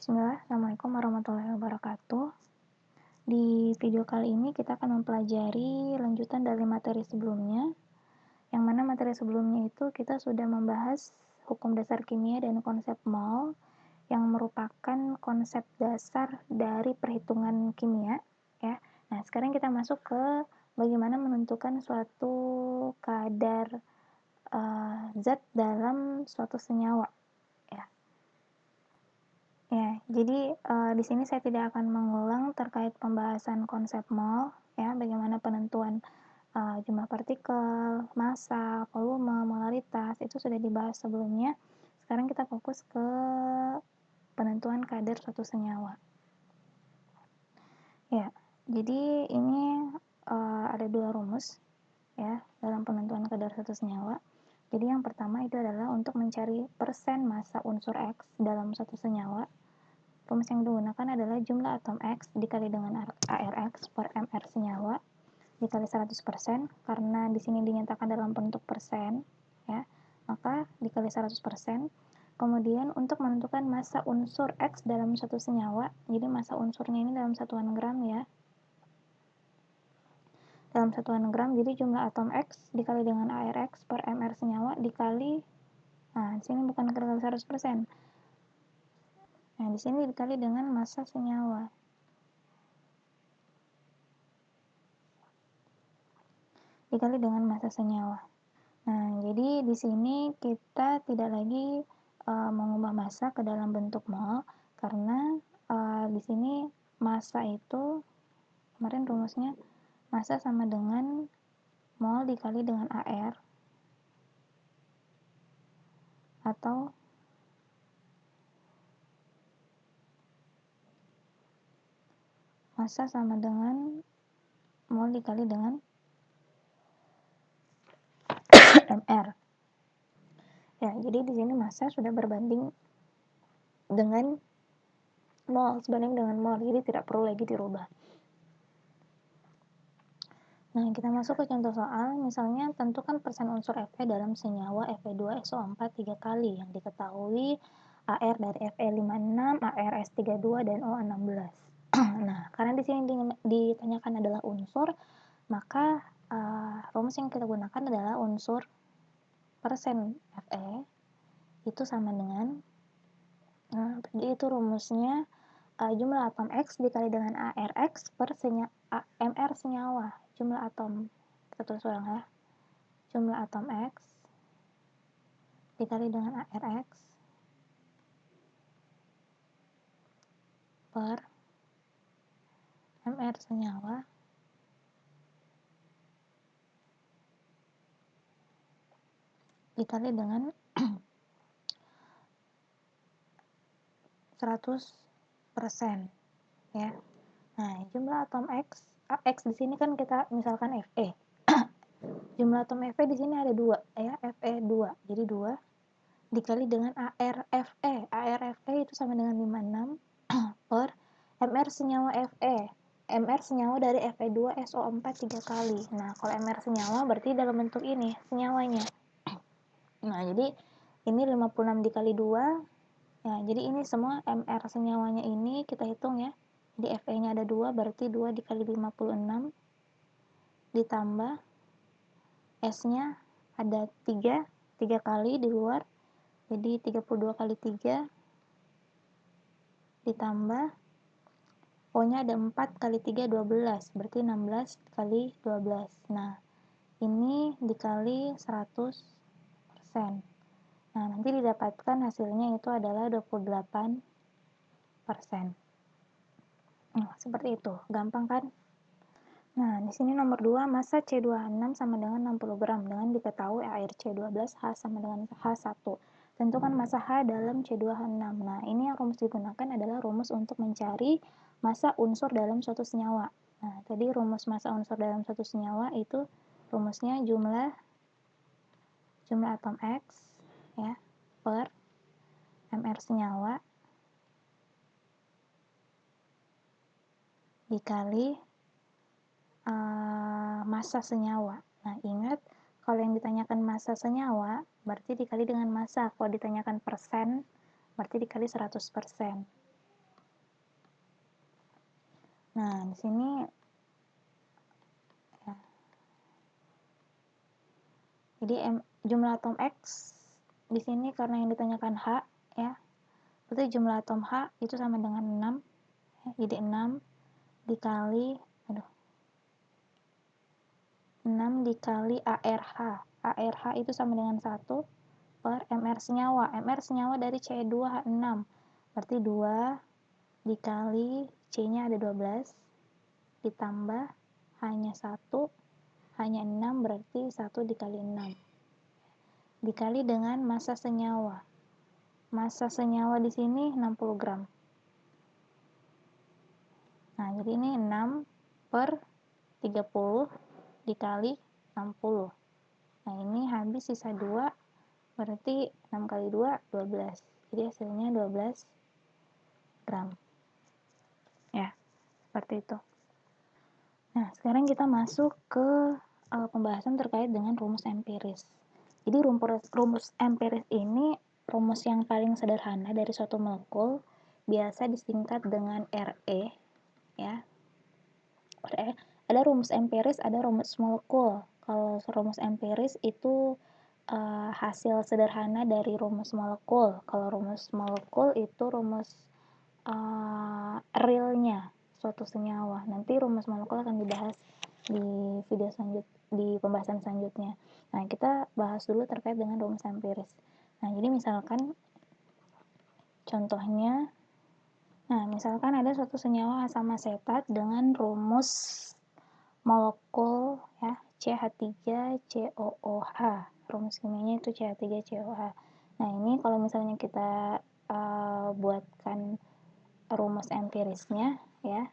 Bismillah, Assalamualaikum warahmatullahi wabarakatuh. Di video kali ini kita akan mempelajari lanjutan dari materi sebelumnya, yang mana materi sebelumnya itu kita sudah membahas hukum dasar kimia dan konsep mol, yang merupakan konsep dasar dari perhitungan kimia, ya. Nah, sekarang kita masuk ke bagaimana menentukan suatu kadar zat dalam suatu senyawa. Ya, jadi di sini saya tidak akan mengulang terkait pembahasan konsep mol, ya, bagaimana penentuan jumlah partikel, massa, volume, molaritas, itu sudah dibahas sebelumnya. Sekarang kita fokus ke penentuan kadar suatu senyawa. Ya, jadi ini ada dua rumus, ya, dalam penentuan kadar suatu senyawa. Jadi yang pertama itu adalah untuk mencari persen massa unsur X dalam suatu senyawa. Rumus yang digunakan adalah jumlah atom X dikali dengan ARX per mR senyawa dikali 100%, karena di sini dinyatakan dalam bentuk persen, ya, maka dikali 100%. Kemudian untuk menentukan massa unsur X dalam satu senyawa, jadi massa unsurnya ini dalam satuan gram, ya. Dalam satuan gram, jadi jumlah atom X dikali dengan ARX per mR senyawa dikali, nah di sini bukan dikali 100%. Nah, di sini dikali dengan massa senyawa. Dikali dengan massa senyawa. Nah, jadi di sini kita tidak lagi mengubah massa ke dalam bentuk mol, karena di sini massa itu kemarin rumusnya massa sama dengan mol dikali dengan AR atau massa sama dengan mol dikali dengan mR. Ya, jadi di sini massa sudah berbanding dengan mol, sebanding dengan mol, jadi tidak perlu lagi dirubah. Nah, kita masuk ke contoh soal. Misalnya, tentukan persen unsur Fe dalam senyawa Fe2SO4 3 kali yang diketahui AR dari Fe56, ArS32, dan O16. Nah, karena di sini ditanyakan adalah unsur, maka rumus yang kita gunakan adalah unsur persen Fe itu sama dengan, jadi itu rumusnya jumlah atom X dikali dengan ARX per mR senyawa. Jumlah atom, kita tulis ulang, ya. Jumlah atom X dikali dengan ARX per mR senyawa dikali dengan 100%, ya. Nah, jumlah atom X di sini kan kita misalkan Fe. Jumlah atom Fe di sini ada 2, ya, Fe2. Jadi 2 dikali dengan ArFe. ArFe itu sama dengan 56 per mR senyawa Fe. mR senyawa dari Fe2SO4 3 kali. Nah, kalau mR senyawa berarti dalam bentuk ini senyawanya. Nah, jadi ini 56 dikali 2. Ya, jadi ini semua mR senyawanya ini kita hitung, ya. Jadi Fe-nya ada 2, berarti 2 dikali 56 ditambah S-nya ada 3 kali di luar. Jadi 32 kali 3 ditambah O-nya ada 4 kali 3, 12, berarti 16 kali 12. Nah, ini dikali 100%. Nah, nanti didapatkan hasilnya itu adalah 28%. Nah, seperti itu. Gampang kan? Nah, di sini nomor 2, massa C26 sama dengan 60 gram dengan diketahui air C12H sama dengan H1. Tentukan massa H dalam C26. Nah, ini yang rumus digunakan adalah rumus untuk mencari massa unsur dalam suatu senyawa. Nah, tadi rumus massa unsur dalam suatu senyawa itu rumusnya jumlah atom X, ya, per mR senyawa dikali massa senyawa. Nah, ingat, kalau yang ditanyakan massa senyawa berarti dikali dengan massa. Kalau ditanyakan persen berarti dikali 100%. Nah, di sini ya. Jadi jumlah atom X di sini karena yang ditanyakan H ya. Berarti jumlah atom H itu sama dengan 6 ya. Jadi 6 dikali 6 dikali ARH. ARH itu sama dengan 1 per MR senyawa. MR senyawa dari C2H6. Berarti 2 dikali C-nya ada 12 ditambah hanya 1 hanya 6 berarti 1 dikali 6 dikali dengan massa senyawa. Massa senyawa di sini 60 gram. Nah, jadi ini 6 per 30 dikali 60. Nah, ini habis sisa 2, berarti 6 kali 2, 12. Jadi hasilnya 12 gram. Ya, seperti itu. Nah, sekarang kita masuk ke pembahasan terkait dengan rumus empiris. Jadi rumus empiris ini rumus yang paling sederhana dari suatu molekul, biasa disingkat dengan RE ya. RE. Ada rumus empiris, ada rumus molekul. Kalau rumus empiris itu hasil sederhana dari rumus molekul. Kalau rumus molekul itu rumus realnya suatu senyawa. Nanti rumus molekul akan dibahas di video di pembahasan selanjutnya. Nah, kita bahas dulu terkait dengan rumus empiris. Nah, jadi misalkan contohnya, misalkan ada suatu senyawa asam asetat dengan rumus molekul ya CH3COOH. Rumus kimianya itu CH3COOH. Nah, ini kalau misalnya kita buatkan rumus empirisnya ya,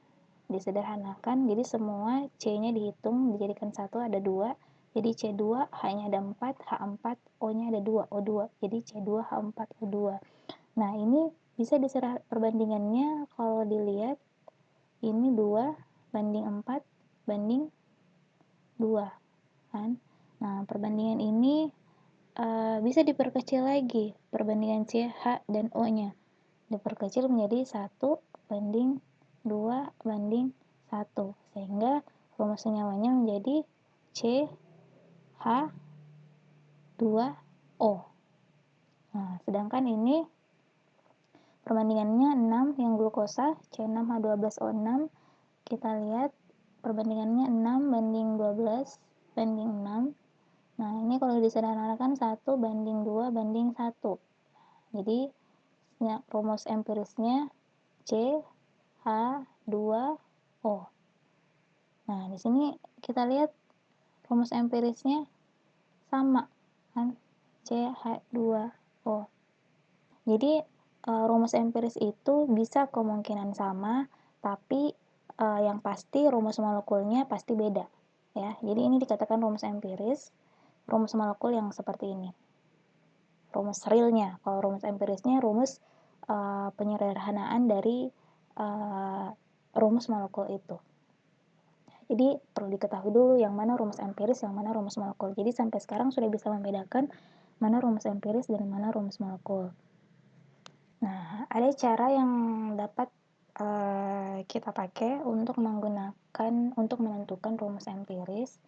disederhanakan, jadi semua C-nya dihitung, dijadikan 1, ada 2, jadi C2 H-nya ada 4, H4 O-nya ada 2, O2, jadi C2 H4 O2. Nah, ini bisa diserah perbandingannya kalau dilihat ini 2 banding 4 banding 2 kan. Nah, perbandingan ini bisa diperkecil lagi, perbandingan C, H, dan O-nya diperkecil menjadi 1 banding 2 banding 1, sehingga rumus senyawanya menjadi CH2O. Nah, sedangkan ini perbandingannya 6 yang glukosa C6H12O6, kita lihat perbandingannya 6 banding 12 banding 6. Nah, ini kalau disederhanakan 1 banding 2 banding 1. Jadi rumus empirisnya CH2O. Nah, di sini kita lihat rumus empirisnya sama kan, CH2O. Jadi rumus empiris itu bisa kemungkinan sama, tapi yang pasti rumus molekulnya pasti beda ya. Jadi ini dikatakan rumus empiris, rumus molekul yang seperti ini. Rumus realnya. Kalau rumus empirisnya rumus penyederhanaan dari rumus molekul itu. Jadi perlu diketahui dulu yang mana rumus empiris, yang mana rumus molekul. Jadi sampai sekarang sudah bisa membedakan mana rumus empiris dan mana rumus molekul. Nah, ada cara yang dapat kita pakai untuk menentukan rumus empiris.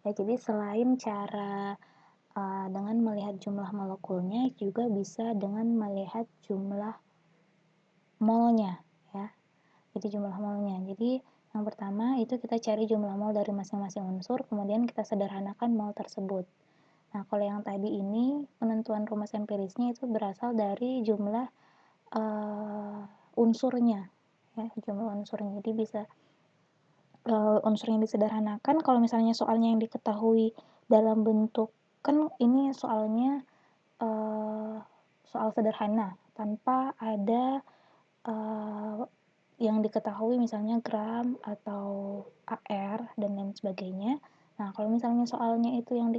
Ya, jadi selain cara dengan melihat jumlah molekulnya, juga bisa dengan melihat jumlah molnya ya. Jadi jumlah molnya. Jadi yang pertama itu kita cari jumlah mol dari masing-masing unsur, kemudian kita sederhanakan mol tersebut. Nah, kalau yang tadi ini penentuan rumus empirisnya itu berasal dari jumlah unsurnya ya, jumlah unsurnya. Jadi bisa unsur yang disederhanakan kalau misalnya soalnya yang diketahui dalam bentuk, kan ini soalnya soal sederhana tanpa ada yang diketahui misalnya gram atau AR dan lain sebagainya. Nah, kalau misalnya soalnya itu yang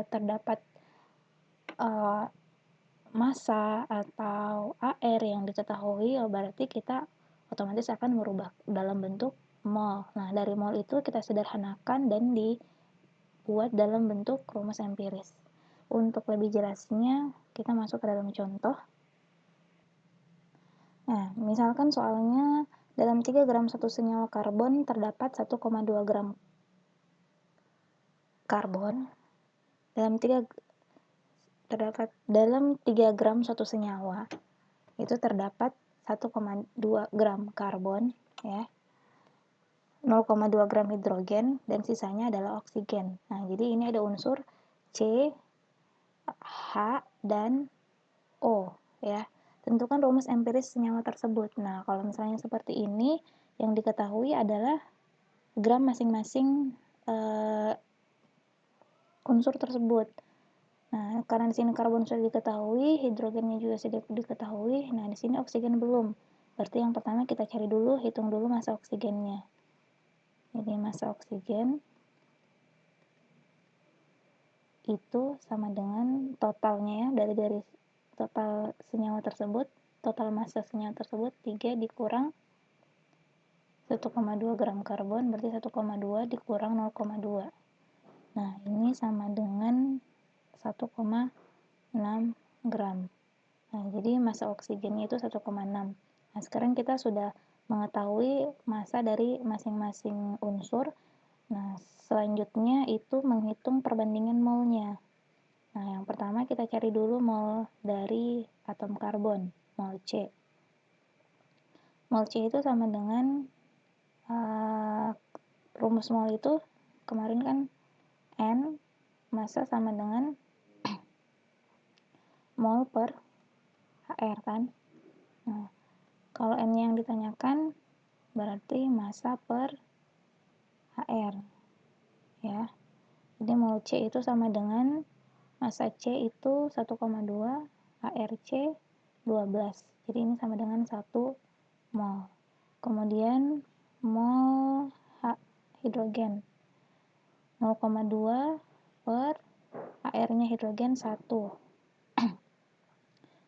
terdapat massa atau AR yang diketahui, berarti kita otomatis akan merubah dalam bentuk mol. Nah, dari mol itu kita sederhanakan dan dibuat dalam bentuk rumus empiris. Untuk lebih jelasnya, kita masuk ke dalam contoh. Nah, misalkan soalnya Dalam 3 gram satu senyawa karbon terdapat 1,2 gram karbon. Dalam 3 gram satu senyawa itu terdapat 1,2 gram karbon, ya. 0,2 gram hidrogen dan sisanya adalah oksigen. Nah, jadi ini ada unsur C, H, dan O, ya. Tentukan rumus empiris senyawa tersebut. Nah, kalau misalnya seperti ini, yang diketahui adalah gram masing-masing unsur tersebut. Nah, karena di sini karbon sudah diketahui, hidrogennya juga sudah diketahui. Nah, di sini oksigen belum. Berarti yang pertama kita cari dulu, hitung dulu massa oksigennya. Jadi massa oksigen itu sama dengan totalnya ya, dari total senyawa tersebut, total massa senyawa tersebut 3 dikurang 1,2 gram karbon, berarti 1,2 dikurang 0,2. Nah, ini sama dengan 1,6 gram. Nah, jadi massa oksigennya itu 1,6. Nah, sekarang kita sudah mengetahui massa dari masing-masing unsur. Nah, selanjutnya itu menghitung perbandingan molnya. Nah, yang pertama kita cari dulu mol dari atom karbon, mol C. Mol C itu sama dengan rumus mol itu kemarin kan N, massa sama dengan mol per HR kan. Nah, kalau N yang ditanyakan berarti massa per HR, ya. Jadi mol C itu sama dengan massa C itu 1,2, HRC 12. Jadi ini sama dengan 1 mol. Kemudian mol hidrogen 0,2 per HR-nya hidrogen 1.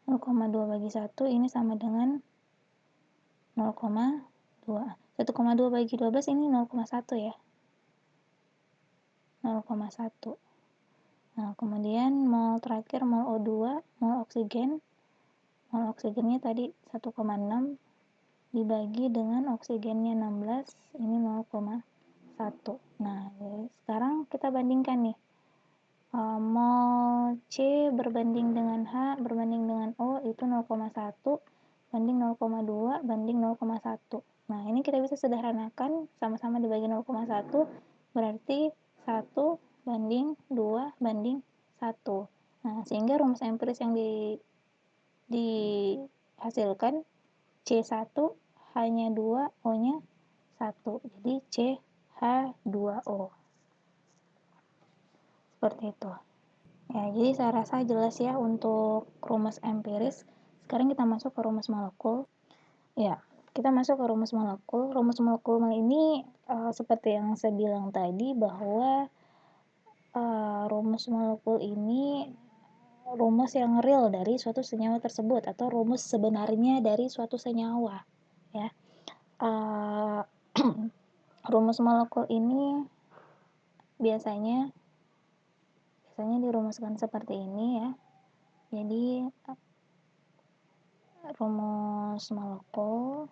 0,2 bagi 1 ini sama dengan 0,2. 1,2 bagi 12 ini 0,1 ya. 0,1. Nah, kemudian mol terakhir mol O2, mol oksigen. Mol oksigennya tadi 1,6 dibagi dengan oksigennya 16, ini 0,1. Nah, sekarang kita bandingkan nih. Mol C berbanding dengan H berbanding dengan O itu 0,1 banding 0,2 banding 0,1. Nah, ini kita bisa sederhanakan, sama-sama dibagi 0,1 berarti 1 banding 2 banding 1. Nah, sehingga rumus empiris yang dihasilkan C1 hanya 2, O-nya 1. Jadi CH2O. Seperti itu. Ya, jadi saya rasa jelas ya untuk rumus empiris. Sekarang kita masuk ke rumus molekul. Ya, kita masuk ke rumus molekul. Rumus molekul ini seperti yang saya bilang tadi bahwa rumus molekul ini rumus yang real dari suatu senyawa tersebut atau rumus sebenarnya dari suatu senyawa, ya. Rumus molekul ini biasanya dirumuskan seperti ini ya. Jadi rumus molekul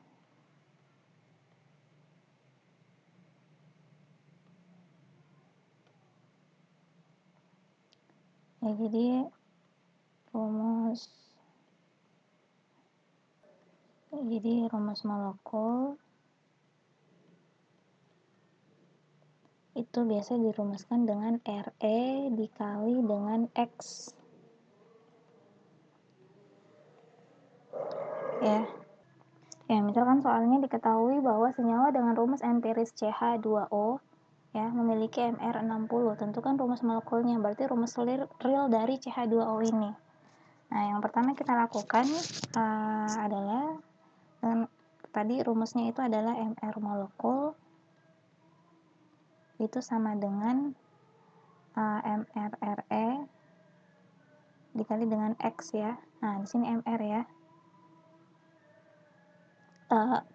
ya, jadi rumus molekul itu biasa dirumuskan dengan Re dikali dengan X, ya. Ya, misalkan soalnya diketahui bahwa senyawa dengan rumus empiris CH2O ya memiliki MR 60. Tentukan rumus molekulnya, berarti rumus real dari CH2O ini. Nah, yang pertama kita lakukan adalah tadi rumusnya itu adalah MR molekul itu sama dengan MRRE dikali dengan X ya. Nah, di sini MR ya.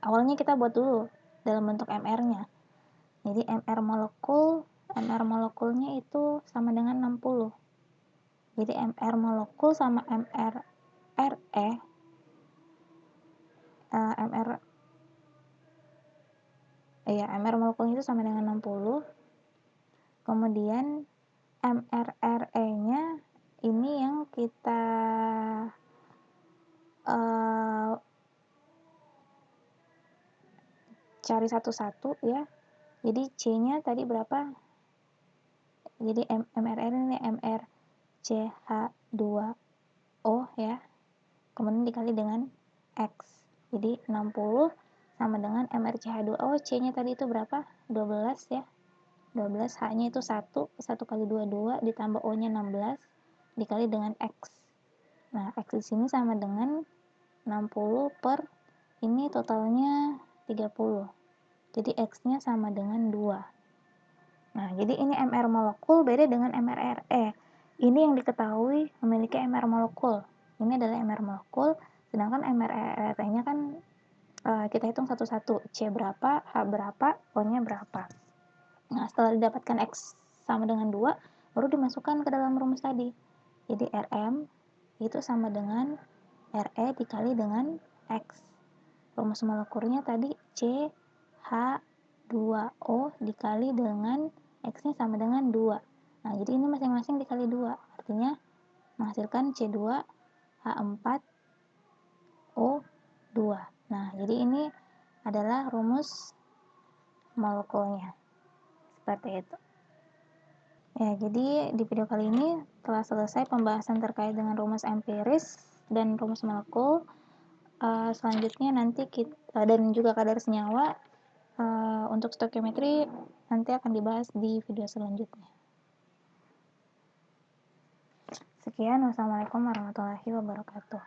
Awalnya kita buat dulu dalam bentuk MR-nya. Jadi MR molekulnya itu sama dengan 60. Jadi MR molekul sama MR ya MR molekulnya itu sama dengan 60. Kemudian mRNA-nya ini yang kita cari satu-satu ya. Jadi C-nya tadi berapa? Jadi mRNA ini MrCH2O ya. Kemudian dikali dengan X. Jadi 60 sama dengan MrCH2O. C-nya tadi itu berapa? 12 ya. 12, H-nya itu 1 kali 2 ditambah O-nya 16 dikali dengan X. Nah, X di sini sama dengan 60 per ini totalnya 30. Jadi X-nya sama dengan 2. Nah, jadi ini MR molekul beda dengan mRNA. Ini yang diketahui memiliki MR molekul. Ini adalah MR molekul, sedangkan mRNA-nya kan kita hitung satu-satu. C berapa, H berapa, O-nya berapa. Nah, setelah didapatkan X sama dengan 2, baru dimasukkan ke dalam rumus tadi. Jadi Rm itu sama dengan Re dikali dengan X. Rumus molekulnya tadi CH2O dikali dengan X-nya sama dengan 2. Nah, jadi ini masing-masing dikali 2. Artinya menghasilkan C2H4O2. Nah, jadi ini adalah rumus molekulnya. Seperti itu. Ya, jadi di video kali ini telah selesai pembahasan terkait dengan rumus empiris dan rumus molekul. Selanjutnya nanti kita dan juga kadar senyawa untuk stoikiometri nanti akan dibahas di video selanjutnya. Sekian, wassalamualaikum warahmatullahi wabarakatuh.